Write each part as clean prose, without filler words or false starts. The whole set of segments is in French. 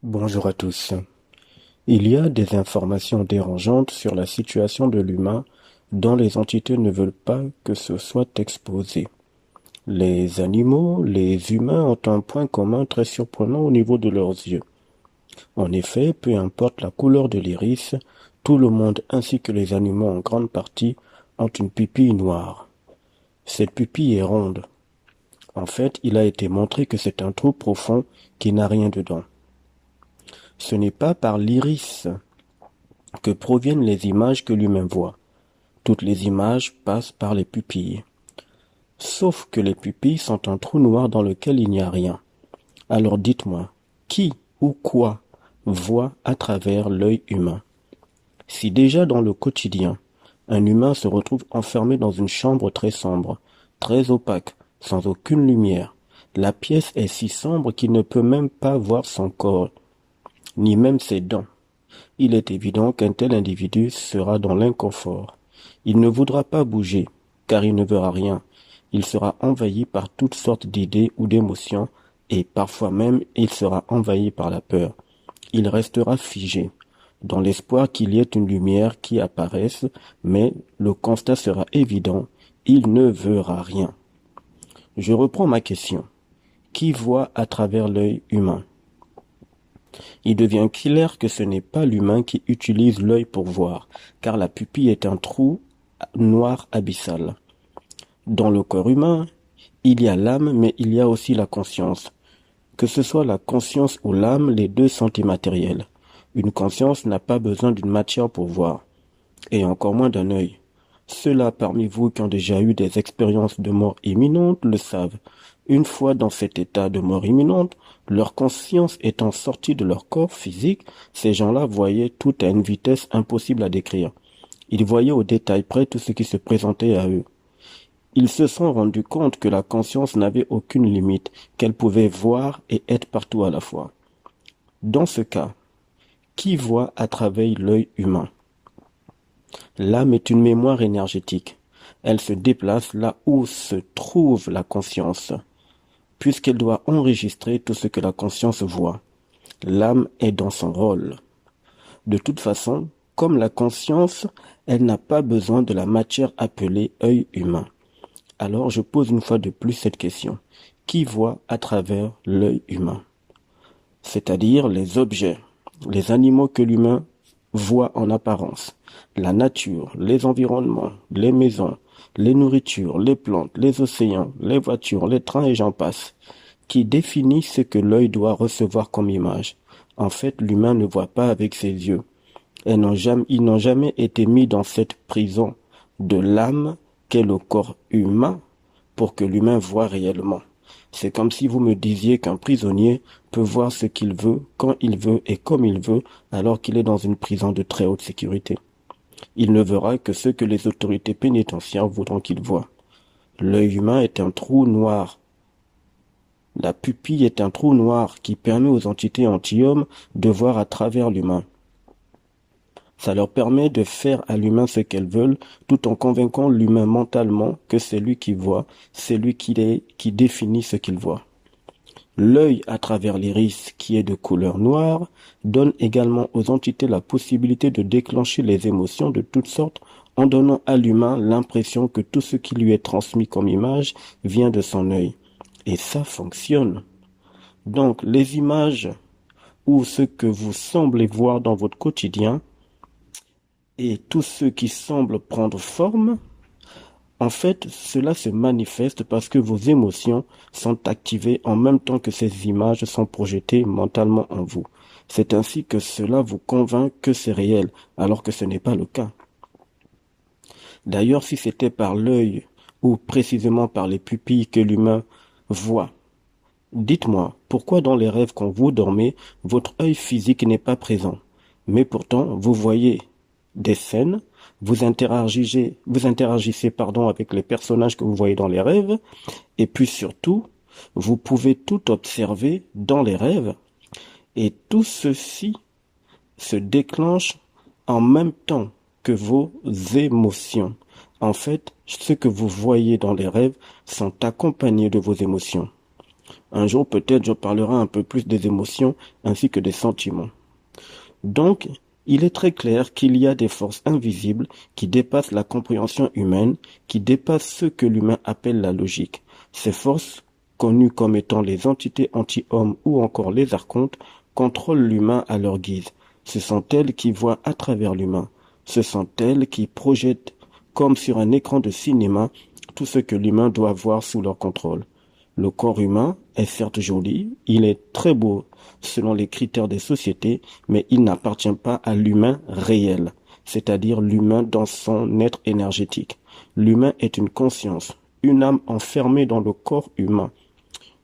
Bonjour à tous. Il y a des informations dérangeantes sur la situation de l'humain dont les entités ne veulent pas que ce soit exposé. Les animaux, les humains ont un point commun très surprenant au niveau de leurs yeux. En effet, peu importe la couleur de l'iris, tout le monde ainsi que les animaux en grande partie ont une pupille noire. Cette pupille est ronde. En fait, il a été montré que c'est un trou profond qui n'a rien dedans. Ce n'est pas par l'iris que proviennent les images que l'humain voit. Toutes les images passent par les pupilles. Sauf que les pupilles sont un trou noir dans lequel il n'y a rien. Alors dites-moi, qui ou quoi voit à travers l'œil humain? Si déjà dans le quotidien, un humain se retrouve enfermé dans une chambre très sombre, très opaque, sans aucune lumière, la pièce est si sombre qu'il ne peut même pas voir son corps, ni même ses dents. Il est évident qu'un tel individu sera dans l'inconfort. Il ne voudra pas bouger, car il ne verra rien. Il sera envahi par toutes sortes d'idées ou d'émotions, et parfois même il sera envahi par la peur. Il restera figé, dans l'espoir qu'il y ait une lumière qui apparaisse, mais le constat sera évident, il ne verra rien. Je reprends ma question. Qui voit à travers l'œil humain? Il devient clair que ce n'est pas l'humain qui utilise l'œil pour voir, car la pupille est un trou noir abyssal. Dans le corps humain, il y a l'âme, mais il y a aussi la conscience. Que ce soit la conscience ou l'âme, les deux sont immatériels. Une conscience n'a pas besoin d'une matière pour voir, et encore moins d'un œil. Ceux-là parmi vous qui ont déjà eu des expériences de mort imminente le savent. Une fois dans cet état de mort imminente, leur conscience étant sortie de leur corps physique, ces gens-là voyaient tout à une vitesse impossible à décrire. Ils voyaient au détail près tout ce qui se présentait à eux. Ils se sont rendus compte que la conscience n'avait aucune limite, qu'elle pouvait voir et être partout à la fois. Dans ce cas, qui voit à travers l'œil humain? L'âme est une mémoire énergétique. Elle se déplace là où se trouve la conscience, puisqu'elle doit enregistrer tout ce que la conscience voit. L'âme est dans son rôle. De toute façon, comme la conscience, elle n'a pas besoin de la matière appelée œil humain. Alors je pose une fois de plus cette question. Qui voit à travers l'œil humain? C'est-à-dire les objets, les animaux que l'humain voit en apparence, la nature, les environnements, les maisons, les nourritures, les plantes, les océans, les voitures, les trains et j'en passe, qui définit ce que l'œil doit recevoir comme image. En fait, l'humain ne voit pas avec ses yeux. Ils n'ont jamais été mis dans cette prison de l'âme qu'est le corps humain pour que l'humain voie réellement. C'est comme si vous me disiez qu'un prisonnier peut voir ce qu'il veut, quand il veut et comme il veut, alors qu'il est dans une prison de très haute sécurité. Il ne verra que ce que les autorités pénitentiaires voudront qu'il voie. L'œil humain est un trou noir. La pupille est un trou noir qui permet aux entités anti-hommes de voir à travers l'humain. Ça leur permet de faire à l'humain ce qu'elles veulent, tout en convainquant l'humain mentalement que c'est lui qui voit, c'est lui qui définit ce qu'il voit. L'œil à travers l'iris, qui est de couleur noire, donne également aux entités la possibilité de déclencher les émotions de toutes sortes en donnant à l'humain l'impression que tout ce qui lui est transmis comme image vient de son œil. Et ça fonctionne. Donc les images ou ce que vous semblez voir dans votre quotidien et tout ce qui semble prendre forme, en fait, cela se manifeste parce que vos émotions sont activées en même temps que ces images sont projetées mentalement en vous. C'est ainsi que cela vous convainc que c'est réel, alors que ce n'est pas le cas. D'ailleurs, si c'était par l'œil ou précisément par les pupilles que l'humain voit, dites-moi, pourquoi dans les rêves quand vous dormez, votre œil physique n'est pas présent, mais pourtant vous voyez des scènes, vous interagissez avec les personnages que vous voyez dans les rêves, et puis surtout, vous pouvez tout observer dans les rêves, et tout ceci se déclenche en même temps que vos émotions. En fait, ce que vous voyez dans les rêves sont accompagnés de vos émotions. Un jour, peut-être, je parlerai un peu plus des émotions ainsi que des sentiments. Donc, il est très clair qu'il y a des forces invisibles qui dépassent la compréhension humaine, qui dépassent ce que l'humain appelle la logique. Ces forces, connues comme étant les entités anti-hommes ou encore les archontes, contrôlent l'humain à leur guise. Ce sont elles qui voient à travers l'humain. Ce sont elles qui projettent, comme sur un écran de cinéma, tout ce que l'humain doit voir sous leur contrôle. Le corps humain est certes joli, il est très beau selon les critères des sociétés, mais il n'appartient pas à l'humain réel, c'est-à-dire l'humain dans son être énergétique. L'humain est une conscience, une âme enfermée dans le corps humain.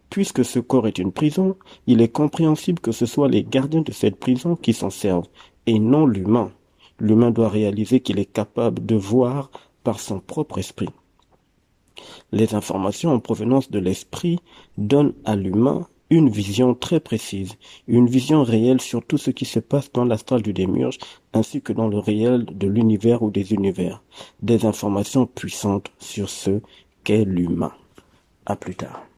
Puisque ce corps est une prison, il est compréhensible que ce soit les gardiens de cette prison qui s'en servent, et non l'humain. L'humain doit réaliser qu'il est capable de voir par son propre esprit. Les informations en provenance de l'esprit donnent à l'humain une vision très précise, une vision réelle sur tout ce qui se passe dans l'astral du démiurge ainsi que dans le réel de l'univers ou des univers. Des informations puissantes sur ce qu'est l'humain. À plus tard.